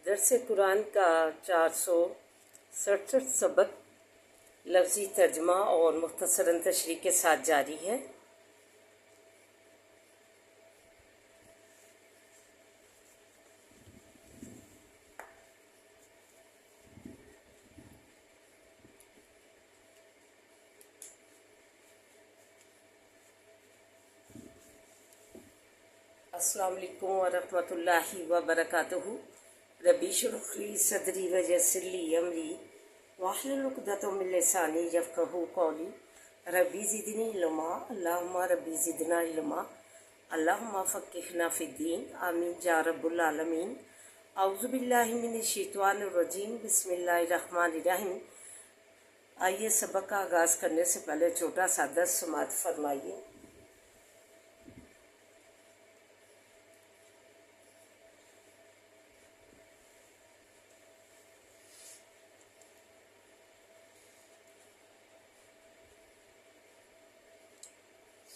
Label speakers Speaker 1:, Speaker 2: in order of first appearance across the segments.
Speaker 1: درس قرآن کا 467 سبق لفظی ترجمہ اور مختصراً تشریح کے ساتھ جاری ہے۔ السلام علیکم ورحمۃ اللہ وبرکاتہ۔ ربی اشرح لی صدری ویسر لی امری واحلل عقدۃ من لسانی یفقہوا قولی۔ ربی زدنی علما، اللہم ربی زدنا علما، اللہم فقہنا فی الدین، آمین یا رب العالمین۔ اعوذ باللہ من الشیطان الرجیم، بسم اللہ الرحمن الرحیم۔ آئیے سبق کا آغاز کرنے سے پہلے چھوٹا سا درس سماعت فرمائیے۔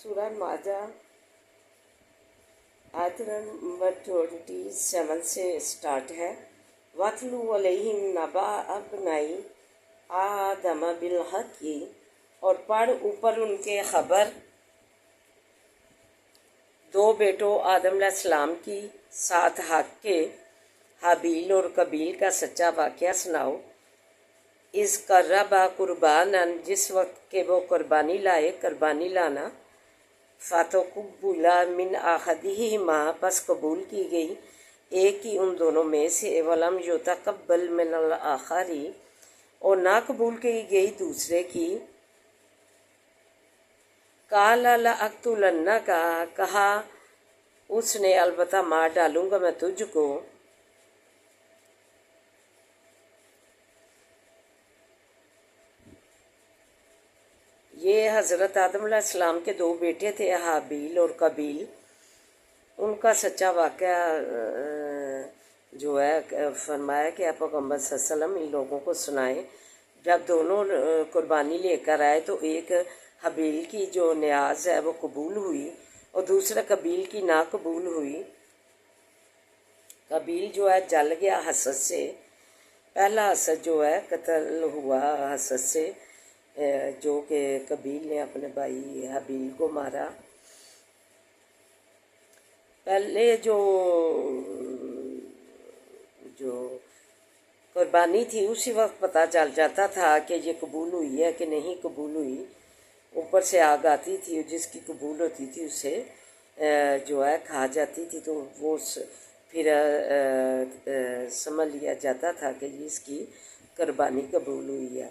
Speaker 1: سورہ مائدہ آیت نمبر 27 سے سٹارٹ ہے۔ وَاتْلُ عَلَيْهِمْ نَبَأَ ابْنَيْ آدَمَ بِالْحَقِّ، اور پڑھ اوپر ان کے خبر دو بیٹوں آدم علیہ السلام کی ساتھ حق کے، حابیل اور قابیل کا سچا واقعہ سناؤ۔ اِذْ قَرَّبَا قُرْبَانًا، جس وقت کہ وہ قربانی لائے، قربانی لانا۔ فَتُقُبِّلَ مِنْ أَحَدِهِمَا، پس قبول کی گئی ایک کی ان دونوں میں سے، وَلَمْ يُتَقَبَّلْ مِنَ الْآخَرِ، اور نہ قبول کی گئی دوسرے کی۔ قَالَ لَأَقْتُلَنَّكَ، کہا اس نے البتہ مار ڈالوں گا میں تجھ کو۔ یہ حضرت آدم علیہ السلام کے دو بیٹے تھے، حابیل اور قابیل۔ ان کا سچا واقعہ جو ہے فرمایا کہ آپ پیغمبر صلی اللہ علیہ وسلم ان لوگوں کو سنائیں۔ جب دونوں قربانی لے کر آئے تو ایک حابیل کی جو نیاز ہے وہ قبول ہوئی اور دوسرا قابیل کی نا قبول ہوئی۔ قابیل جو ہے جل گیا حسد سے، پہلا حسد جو ہے قتل ہوا حسد سے، جو کہ قابیل نے اپنے بھائی حابیل کو مارا۔ پہلے جو قربانی تھی اسی وقت پتہ چل جاتا تھا کہ یہ قبول ہوئی ہے کہ نہیں قبول ہوئی، اوپر سے آگ آتی تھی، جس کی قبول ہوتی تھی اسے جو ہے کھا جاتی تھی، تو وہ پھر سمجھ لیا جاتا تھا کہ اس کی قربانی قبول ہوئی ہے۔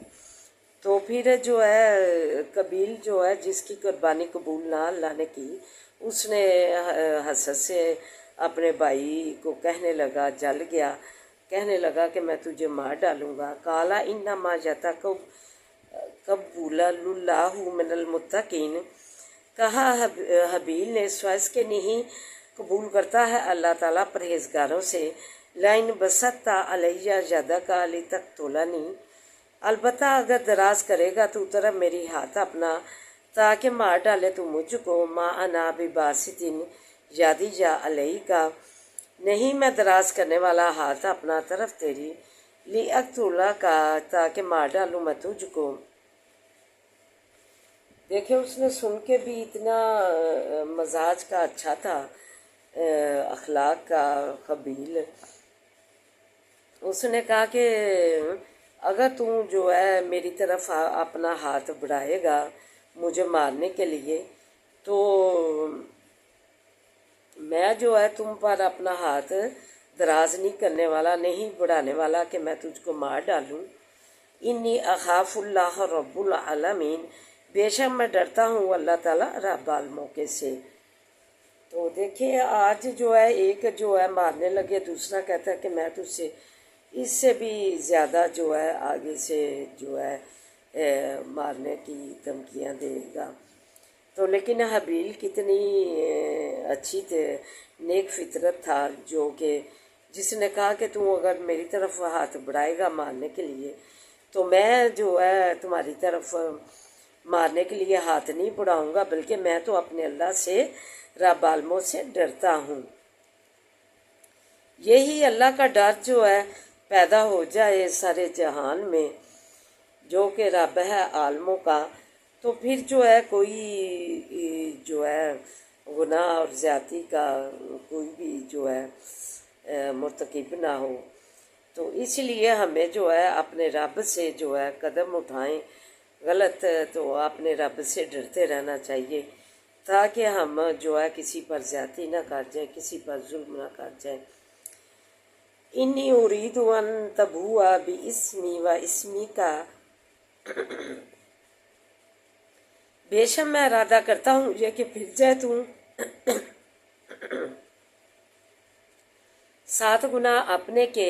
Speaker 1: تو پھر جو ہے قابیل جو ہے جس کی قربانی قبول نہ اللہ نے کی، اس نے حسد سے اپنے بھائی کو کہنے لگا، جل گیا، کہنے لگا کہ میں تجھے مار ڈالوں گا۔ قَالَ إِنَّمَا يَتَقَبَّلُ اللَّهُ مِنَ الْمُتَّقِينَ، کہا حابیل نے سوائس کے نہیں قبول کرتا ہے اللہ تعالیٰ پرہیزگاروں سے۔ لَئِنْ بَسَطْتَ عَلَيَّ يَدَكَ لِتَقْتُلَنِي، البتہ اگر دراز کرے گا تو طرف میری ہاتھ اپنا تاکہ مار ڈالے تو مجھ کو، ما انا بباسط یدی علیک، نہیں میں دراز کرنے والا ہاتھ اپنا طرف تیری، لیقتلک، تاکہ مار ڈالوں میں تجھ کو۔ دیکھیں اس نے سن کے بھی اتنا مزاج کا اچھا تھا، اخلاق کا قابیل۔ اس نے کہا کہ اگر تم جو ہے میری طرف اپنا ہاتھ بڑھائے گا مجھے مارنے کے لیے تو میں جو ہے تم پر اپنا ہاتھ دراز نہیں کرنے والا، نہیں بڑھانے والا کہ میں تجھ کو مار ڈالوں۔ انی اخاف اللہ رب العالمین، بے شک میں ڈرتا ہوں اللہ تعالیٰ رب عالموں کے سے۔ تو دیکھیں آج جو ہے ایک جو ہے مارنے لگے، دوسرا کہتا ہے کہ میں تجھ سے اس سے بھی زیادہ جو ہے آگے سے جو ہے مارنے کی دھمکیاں دے گا۔ تو لیکن حابیل کتنی اچھی تھے، نیک فطرت تھا، جو کہ جس نے کہا کہ تم اگر میری طرف ہاتھ بڑھائے گا مارنے کے لیے تو میں جو ہے تمہاری طرف مارنے کے لیے ہاتھ نہیں بڑھاؤں گا، بلکہ میں تو اپنے اللہ سے رب عالموں سے ڈرتا ہوں۔ یہی اللہ کا ڈر جو ہے پیدا ہو جائے سارے جہان میں، جو کہ رب ہے عالموں کا، تو پھر جو ہے کوئی جو ہے گناہ اور زیادتی کا کوئی بھی جو ہے مرتکب نہ ہو۔ تو اس لیے ہمیں جو ہے اپنے رب سے جو ہے قدم اٹھائیں، غلط تو اپنے رب سے ڈرتے رہنا چاہیے، تاکہ ہم جو ہے کسی پر زیادتی نہ کر جائیں، کسی پر ظلم نہ کر جائیں۔ انی ارید ان تبوء باسمی و اسمی کا، بے شک میں ارادہ کرتا ہوں یہ کہ پھر جائے تو 7 گناہ اپنے کے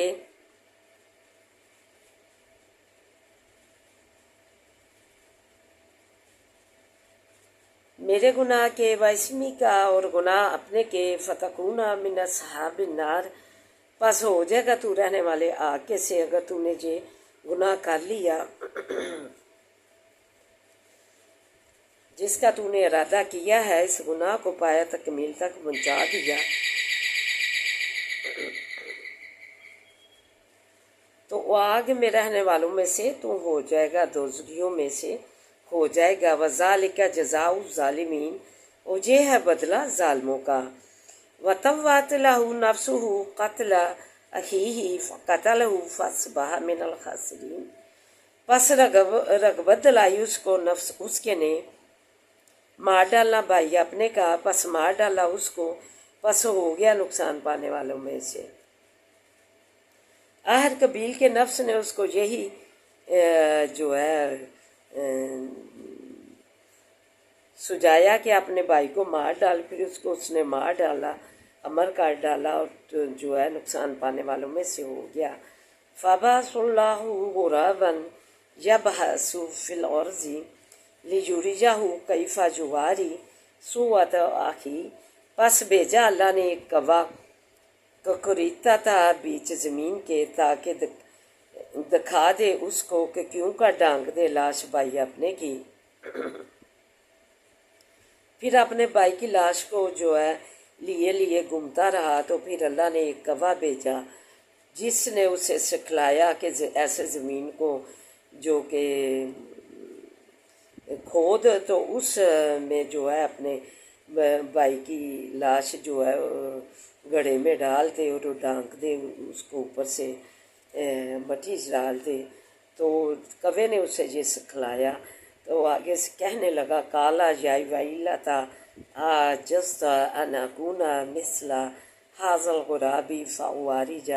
Speaker 1: میرے گناہ کے، و اسمی کا اور گناہ اپنے کے، فتکون من اصحاب النار، پس ہو جائے گا تو رہنے والے آگ کے سے اگر تو نے یہ گناہ کر لیا جس کا تو نے ارادہ کیا ہے، اس گناہ کو پایا تکمیل تک پہنچا دیا، تو وہ آگ میں رہنے والوں میں سے تو ہو جائے گا، دوزخیوں میں سے ہو جائے گا۔ وَذَلِكَ جَزَاءُ الظَّالِمِينَ، اور یہ ہے بدلہ ظالموں کا۔ وَطَوَّعَتْ لَهُ نَفْسُهُ قَتْلَ أَخِيهِ فَقَتَلَهُ فَأَصْبَحَ مِنَ الْخَاسِرِينَ، پس رغبت دلائی اس کو نفس اس کے نے مار ڈالنا بھائی اپنے کا، پس مار ڈالا اس کو، پس ہو گیا نقصان پانے والوں میں سے۔ آخر قبیل کے نفس نے اس کو یہی جو ہے سجایا کہ اپنے بھائی کو مار ڈال، پھر اس کو اس نے مار ڈالا، امر کر ڈالا، اور جو ہے نقصان پانے والوں میں سے ہو گیا۔ فَبَعَثَ اللَّهُ غُرَابًا يَبْحَثُ فِي الْأَرْضِ لِيُرِيَهُ كَيْفَ يُوَارِي سَوْءَةَ أَخِيهِ، پس بھیجا اللہ نے ایک کوا ککریتا تھا بیچ زمین کے، تاکہ دکھا دے اس کو کہ کیوں کا ڈانگ دے لاش بھائی اپنے کی۔ پھر اپنے بھائی کی لاش کو جو ہے لیے گھومتا رہا، تو پھر اللہ نے ایک گواہ بھیجا جس نے اسے سکھلایا کہ ایسے زمین کو جو کہ کھود، تو اس میں جو ہے اپنے بھائی کی لاش جو ہے گڑھے میں ڈال دے اور ڈانک دے اس کو اوپر سے مٹی ڈال دے۔ تو کوے نے اسے یہ سکھلایا، تو آگے سے کہنے لگا کالا یا ویلتا عجزت ان اکون مثل ھذا الغراب فاوارج،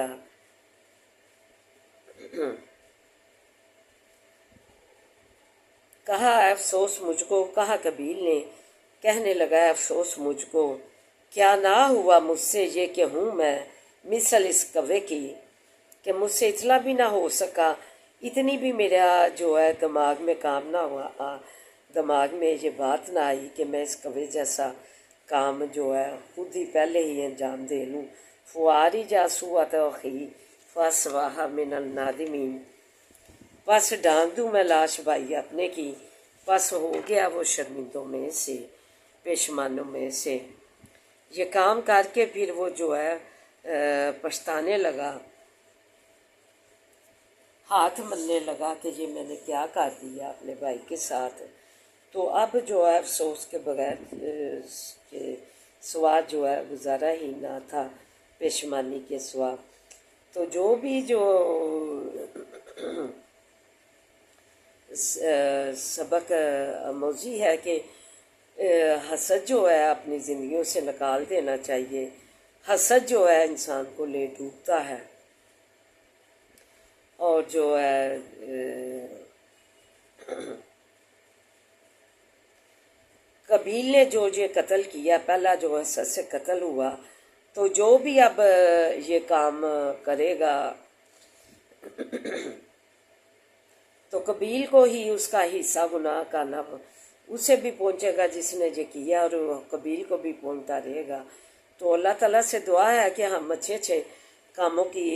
Speaker 1: کہا افسوس مجھ کو، کہا قبیل نے، کہنے لگا افسوس مجھ کو، کیا نہ ہوا مجھ سے یہ کہ ہوں میں مثل اس کوے کی، کہ مجھ سے اتنا بھی نہ ہو سکا، اتنی بھی میرا جو ہے دماغ میں کام نہ ہوا، دماغ میں یہ بات نہ آئی کہ میں اس کوے جیسا کام جو ہے خود ہی پہلے ہی انجام دے لوں۔ فوارج سوءۃ اخیہ فاصبح من النادمین، پس ڈانگ دوں میں لاش بھائی اپنے کی، پس ہو گیا وہ شرمندوں میں سے، پیشمانوں میں سے۔ یہ کام کر کے پھر وہ جو ہے پچھتانے لگا، ہاتھ ملنے لگا کہ یہ میں نے کیا کر دیا اپنے بھائی کے ساتھ۔ تو اب جو ہے افسوس کے بغیر کے سوا جو ہے گزارا ہی نہ تھا، پیشمانی کے سوا۔ تو جو بھی جو سبق آموزی ہے کہ حسد جو ہے اپنی زندگیوں سے نکال دینا چاہیے۔ حسد جو ہے انسان کو لے ڈوبتا ہے، اور جو ہے قبیل نے جو یہ قتل کیا، پہلا جو حسد سے قتل ہوا، تو جو بھی اب یہ کام کرے گا تو قبیل کو ہی اس کا حصہ گناہ کا نہ اسے بھی پہنچے گا جس نے یہ کیا، اور قبیل کو بھی پہنچتا رہے گا۔ تو اللہ تعالیٰ سے دعا ہے کہ ہم اچھے اچھے کاموں کی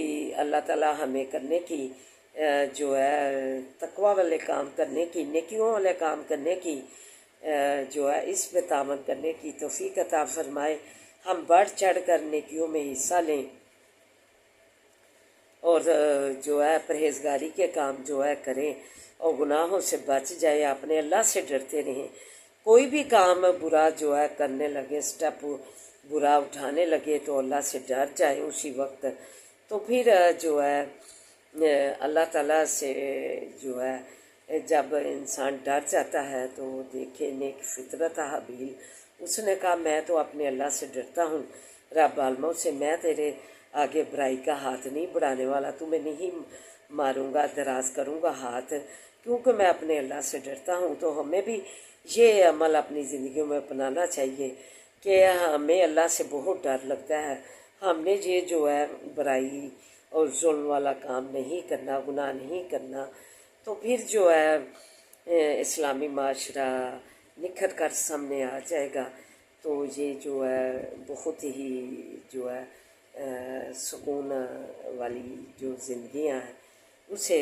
Speaker 1: اللہ تعالیٰ ہمیں کرنے کی جو ہے تقوی والے کام کرنے کی، نیکیوں والے کام کرنے کی جو ہے اس پہ تعاون کرنے کی توفیق عطا فرمائے، ہم بڑھ چڑھ کر نیکیوں میں حصہ لیں۔ اور جو ہے پرہیزگاری کے کام جو ہے کریں اور گناہوں سے بچ جائے، اپنے اللہ سے ڈرتے رہیں۔ کوئی بھی کام برا جو ہے کرنے لگے، سٹیپ برا اٹھانے لگے تو اللہ سے ڈر جائیں اسی وقت، تو پھر جو ہے اللہ تعالیٰ سے جو ہے جب انسان ڈر جاتا ہے تو دیکھے نیک فطرت حابیل، اس نے کہا میں تو اپنے اللہ سے ڈرتا ہوں، رب عالموں سے، میں تیرے آگے برائی کا ہاتھ نہیں بڑھانے والا، تمہیں نہیں ماروں گا، دراز کروں گا ہاتھ، کیونکہ میں اپنے اللہ سے ڈرتا ہوں۔ تو ہمیں بھی یہ عمل اپنی زندگیوں میں اپنانا چاہیے کہ ہمیں اللہ سے بہت ڈر لگتا ہے، ہم نے یہ جو ہے برائی اور ظلم والا کام نہیں کرنا، گناہ نہیں کرنا، تو پھر جو ہے اسلامی معاشرہ نکھر کر سامنے آ جائے گا۔ تو یہ جو ہے بہت ہی جو ہے سکون والی جو زندگیاں ہیں اسے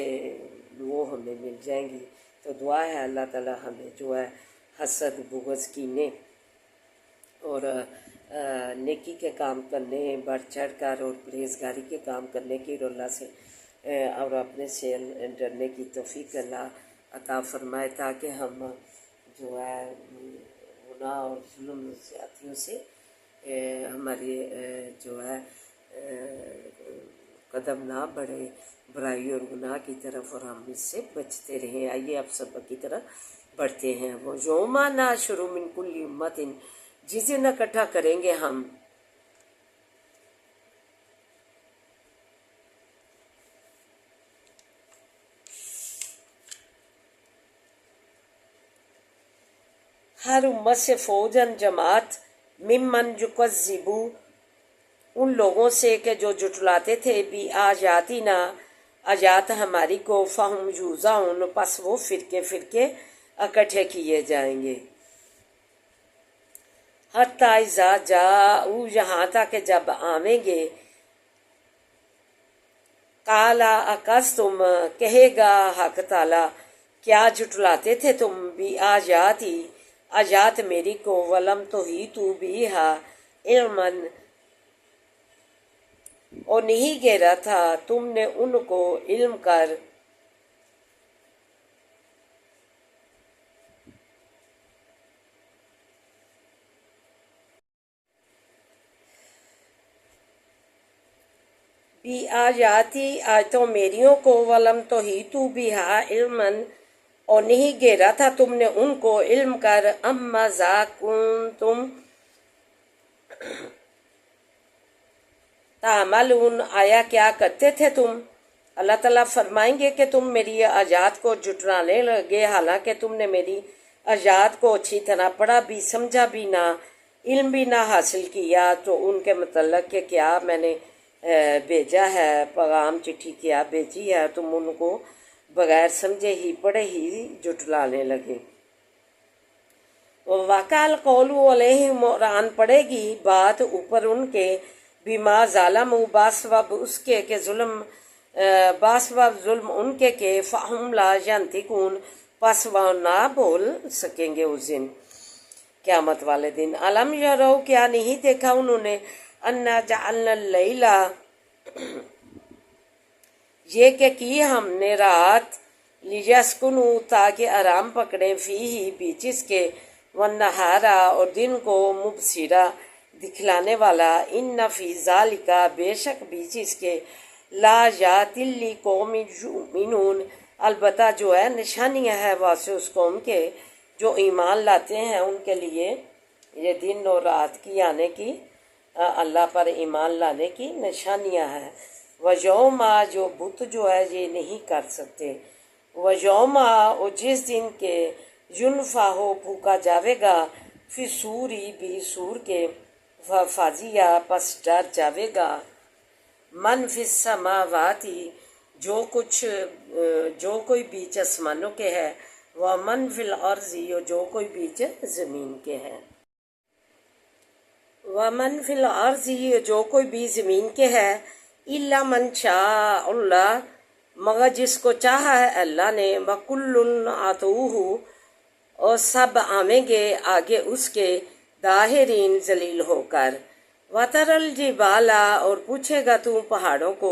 Speaker 1: وہ ہمیں مل جائیں گی۔ تو دعا ہے اللہ تعالیٰ ہمیں جو ہے حسد، بغض، کینے اور نیکی کے کام کرنے، بڑھ چڑھ کر اور پرہیزگاری کے کام کرنے کی، اور اللہ سے اور اپنے سے ڈرنے کی توفیق اللہ عطا فرمائے، تاکہ ہم جو ہے گناہ اور ظلم زیادتیوں سے ہماری جو ہے قدم نہ بڑھے برائی اور گناہ کی طرف، اور ہم اس سے بچتے رہیں۔ آئیے اب سبق کی طرف بڑھتے ہیں۔ وہ یوما نحشر من کل امت، جس دن اکٹھا کریں گے ہم ہر امت سے فوجن جماعت، ممن یکذبو، ان لوگوں سے کہ جو جٹلاتے تھے، بھی آیاتنا، آیات ہماری کو، فہم یوزعون، پس وہ فرقے فرقے اکٹھے کیے جائیں گے۔ حتی اذا جاؤ، یہاں تک کہ جب آویں گے، قالا اقذتم، کہے گا حق تعالی کیا جٹلاتے تھے تم، بھی آیاتی، آیات میری کو، ولم تحیطوا بہا علما، اور نہیں گھیرا تھا تم نے ان کو علم کر، بھی آیاتی، آیتوں میریوں کو، ولم تحیطوا بہا علما، اور نہیں گھیرا تھا تم نے ان کو علم کر، اما ذا کنتم تعملون، آیا کیا کرتے تھے تم۔ اللہ تعالیٰ فرمائیں گے کہ تم میری آیات کو جٹلانے لگے، حالانکہ تم نے میری آیات کو اچھی طرح پڑھا بھی، سمجھا بھی نہ، علم بھی نہ حاصل کیا، تو ان کے متعلق کہ کیا میں نے بھیجا ہے، پیغام چٹھی کیا بھیجی ہے، تم ان کو بغیر سمجھے ہی پڑھے ہی جٹلانے لگے۔ وَوَقَعَ الْقَوْلُ عَلَيْهِمْ، اور آن پڑے گی بات اوپر ان کے، بما ظالموا، باسباب اس کے کہ ظلم، باسباب ظلم ان کے کہ، فَهُمْ لَا يَنْطِقُونَ، پس وہ نہ بول سکیں گے اس دن، قیامت والے دن۔ أَلَمْ يَرَوْا، کیا نہیں دیکھا انہوں نے، أَنَّا جَعَلْنَا اللَّيْلَ، یہ کہ کی ہم نے رات، لِيَسْكُنُوا، تاکہ آرام پکڑیں، فِيهِ، بیچ اس کے، وَالنَّهَارَ، اور دن کو، مُبْصِرًا، دکھلانے والا، ان فی ذالک، بے شک بیچ اس کے، لآیات لقوم یؤمنون، البتہ جو ہے نشانیاں ہے واسطے اس قوم کے جو ایمان لاتے ہیں، ان کے لیے یہ دن اور رات کی آنے کی، اللہ پر ایمان لانے کی نشانیاں ہیں۔ وَيَوْمَ، جو بت جو ہے یہ نہیں کر سکتے، وَيَوْمَ، اور جس دن کے، يُنفَخُ، ہو پھونکا جاوے گا، فی صوری، بھی سور کے، فَفَزِعَ، پس ڈر جاوے گا، من فی السماوات، جو کوئی بیچ آسمانوں کے ہے، وَمَن فی الْأَرْضِ، اور جو کوئی بیچ زمین کے ہے، وَمَن فی الْأَرْضِ، جو کوئی بھی زمین کے ہے، إِلَّا مَن شَاءَ اللَّهُ، مگر جس کو چاہا ہے اللہ نے، وَكُلٌّ آتَوْهُ، اور سب آویں گے آگے اس کے، داہرین، ذلیل ہو کر، وَتَرَى الْجِبَالَ، اور پوچھے گا تو پہاڑوں کو،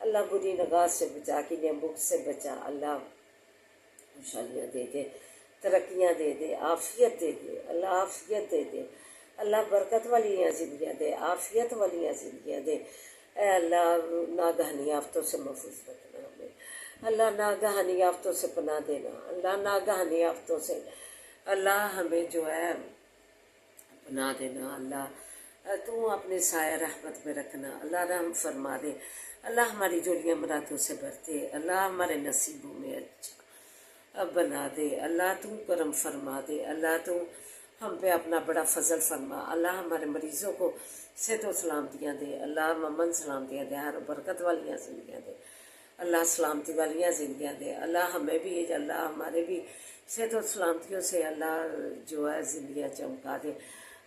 Speaker 1: اللہ بری نگاہ سے بچا، کینہ بغض سے بچا، اللہ خوشحالیاں دے دے، ترقیاں دے دے، عافیت دے دے، اللہ عافیت دے دے، اللہ برکت والی زندگیاں دے، عافیت والی زندگیاں دے، اے اللہ ناگہانی آفتوں سے محفوظ رکھنا ہمیں، اللہ ناگہانی آفتوں سے پناہ دینا، اللہ ناگہانی آفتوں سے اللہ ہمیں جو ہے پناہ دینا، اللہ تو اپنے سایہ رحمت میں رکھنا، اللہ رحم فرما دے، اللہ ہماری جولیاں مرادوں سے بھرتے، اللہ ہمارے نصیبوں میں اچھا بنا دے، اللہ تو کرم فرما دے، اللہ تو ہم پہ اپنا بڑا فضل فرما، اللہ ہمارے مریضوں کو صحت و سلامتیاں دے، اللہ امن سلامتیاں دے، ہر برکت والیاں زندگیاں دے، اللہ سلامتی والیاں زندگیاں دے، اللہ ہمیں بھی اللہ ہمارے بھی صحت و سلامتیوں سے اللہ جو ہے زندگیاں چمکا دے،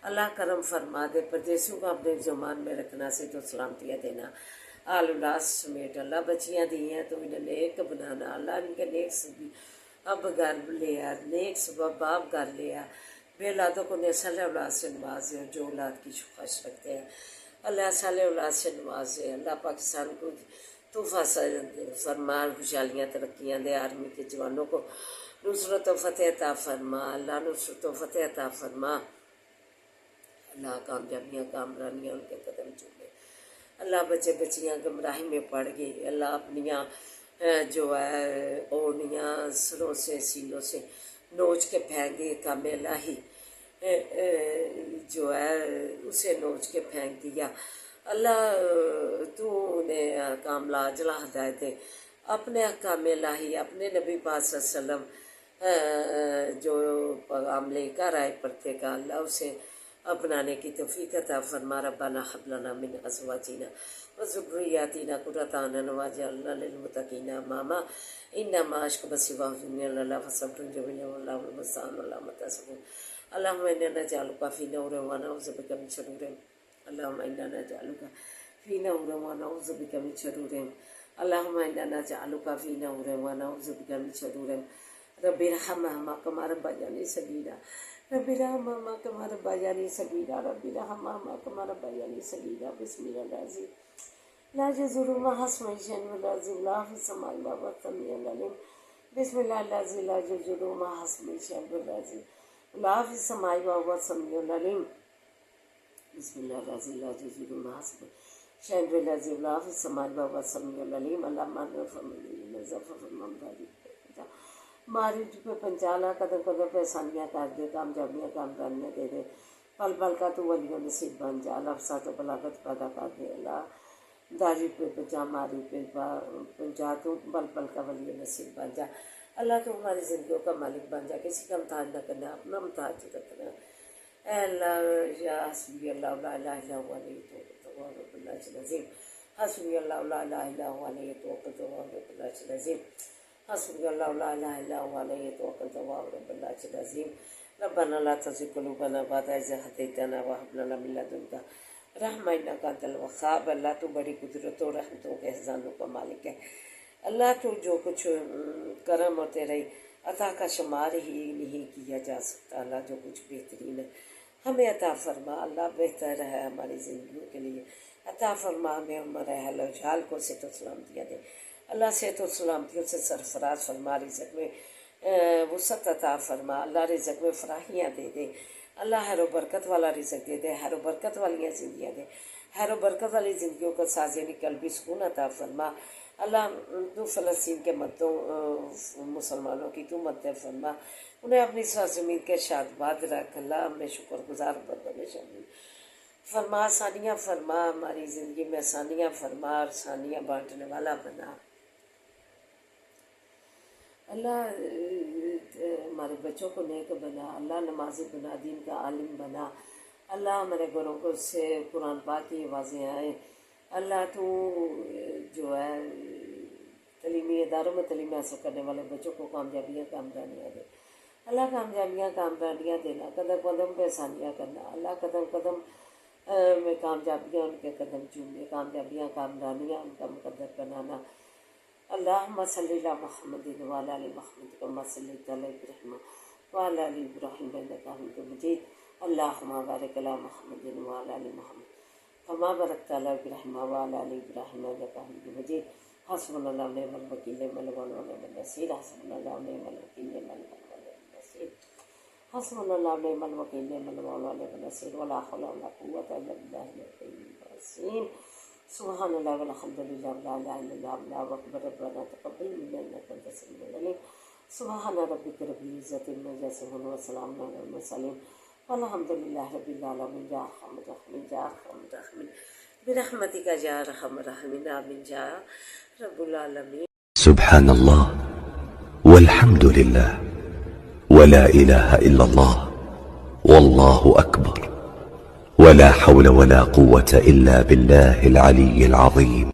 Speaker 1: اللہ کرم فرما دے، پردیسیوں کو اپنے زمان میں رکھنا، صحت و سلامتیاں دینا، آل اولاد سمیت، اللہ بچیاں دی ہیں تو انہیں نیک بنانا، اللہ ان کے نیک سبھی اب گھر لیا، نیک سبب باپ گھر لیا، بے اولادوں کو صالح اولاد سے نوازے، اور جو اولاد کی خواہش رکھتے ہیں اللہ صالح اولاد سے نوازے، اللہ پاکستان کو تحفہ فرما، خوشحالیاں ترقیاں دے، آرمی کے جوانوں کو نصرت و فتح عطا فرما، اللہ نصرت و فتح عطا فرما، اللہ کامیابیاں کامرانیاں ان کے قدم چومے، اللہ بچے بچیاں گمراہی میں پڑ گئی، اللہ اپنیاں جو ہے اوڑنیاں سروں سے سینوں سے نوچ کے پھینک دی، کام الہی جو ہے اسے نوچ کے پھینک دیا، اللہ تو انہیں احکام لاجلا ہدایت دے، اپنے احکام الہی اپنے نبی پاک صلی اللہ علیہ وسلم جو پیغام لے کر آئے پرتے کا، اللہ اسے اپنانے کی توفیق عطا فرما، ربنا هب لنا من ازواجنا وذرياتنا قرة اعين واجعلنا للمتقين اماما انما اشرك سواه من الله فصبر جميل والله المستعان والله متصبر اللهم انا نجعلك في نور ونعوذ بك من شرور اللهم انا نجعلك في نور ونعوذ بك من شرور اللهم انا نجعلك في نور ونعوذ بك من شرور رب ارحمهما كما ربياني صغيرا رب ارحمهما كما ربياني صغيرا رب ارحمهما كما ربياني صغيرا بسم الله العظيم لا يزور ما حسم شيئا ولا لا في السماء ولا السميع العليم بسم الله الذي لا يزور ما حسم شيئا ولا لا في السماء وهو السميع العليم بسم الله الذي لا يزور ما حسم شيئا ولا لا في السماء وهو السميع العليم اللهم انفع من نزف من ذلك ماری پہ پنچالا قدم قدم پہ آسانیاں کر دے، کامیابیاں کامرانیاں دے دے، پل پل کا تو ولی نصیب بن جا، اللہ فساد و بلاغت پیدا کر دے، اللہ داری پہ پنچا ماری پہ پنچا تو پل پل کا ولی نصیب بن جا، اللہ تو ہماری زندگیوں کا مالک بن جا، کسی کا امتحان نہ کرنا، اپنا امتحان رکھنا، اے اللہ یا حسبی اللہ لا الہ الا هو علیہ توکلت وهو رب العرش العظیم، حسبی اللہ لا الہ الا هو علیہ توکلت وهو رب العرش العظیم، حسبي الله لا اله الا هو عليه توكلت وهو رب العرش العظيم ربنا لا تزغ قلوبنا بعد إذ هديتنا وهب لنا من لدنك رحمة إنك أنت الوهاب، اللہ تو بڑی قدرت و رحمتوں کے احسانوں کا مالک ہے، اللہ تو جو کچھ کرم اور تیرے عطا کا شمار ہی نہیں کیا جا سکتا، اللہ جو کچھ بہترین ہے ہمیں عطا فرما، اللہ بہتر ہے ہماری زندگیوں کے لیے، عطا فرما ہمیں ہمارے اہل و جال کو صحت و سلامتیاں دے، اللہ صحت و سلامتیوں سے سرفراز فرما، رزق میں وسعت عطا فرما، اللہ رزق میں فراہیاں دے دے، اللہ خیر و برکت والا رزق دے دے، خیر و برکت والیاں زندگیاں دے، خیر و برکت والی زندگیوں کو سازی قلبی سکون عطا فرما، اللہ تو فلسطین کے مدوں مسلمانوں کی تو مدد فرما، انہیں اپنی سرزمین کے شادباد رکھ، اللہ ہمیں شکر گزار بندوں میں شامل فرما، آسانیاں فرما، ہماری زندگی میں آسانیاں فرما، آسانیاں بانٹنے والا بنا، اللہ ہمارے بچوں کو نیک بنا، اللہ نمازی بنا، دین کا عالم بنا، اللہ ہمارے گھروں کو سے قرآن پاک کی آوازیں آئیں، اللہ تو جو ہے تعلیمی اداروں میں تعلیم حاصل کرنے والے بچوں کو کامیابیاں کامرانیاں دے، اللہ کامیابیاں کامرانیاں دینا، قدم قدم پہ آسانیاں کرنا، اللہ قدم قدم میں کامیابیاں ان کے قدم چومنے، کامیابیاں کامرانیاں ان کا مقدر بنانا، اللہم صلی علی محمد وعلی آل محمد کما صلیت علی ابراہیم وعلی آل ابراہیم انک حمید مجید، اللہم بارک علی محمد وعلی آل محمد كما باركت على إبراهيم وعلى آل إبراهيم إنك حميد مجيد حسبنا الله ونعم الوكيل نعم المولى ونعم النصير حسبنا الله ونعم الوكيل نعم المولى ونعم النصير حسبنا الله ونعم الوكيل نعم المولى ونعم النصير ولا حول ولا قوة إلا بالله العلي العظيم سبحان الله والحمد لله ولا إله إلا الله والله أكبر ربنا تقبل منا إنك أنت السميع العليم سبحان ربك رب العزة عما يصفون وسلام على المرسلين والحمد لله رب العالمين يا أرحم الراحمين يا أرحم الراحمين برحمتك يا أرحم الراحمين آمين يا رب العالمين.
Speaker 2: سبحان الله والحمد لله ولا إله إلا الله والله أكبر ولا حول ولا قوة إلا بالله العلي العظيم.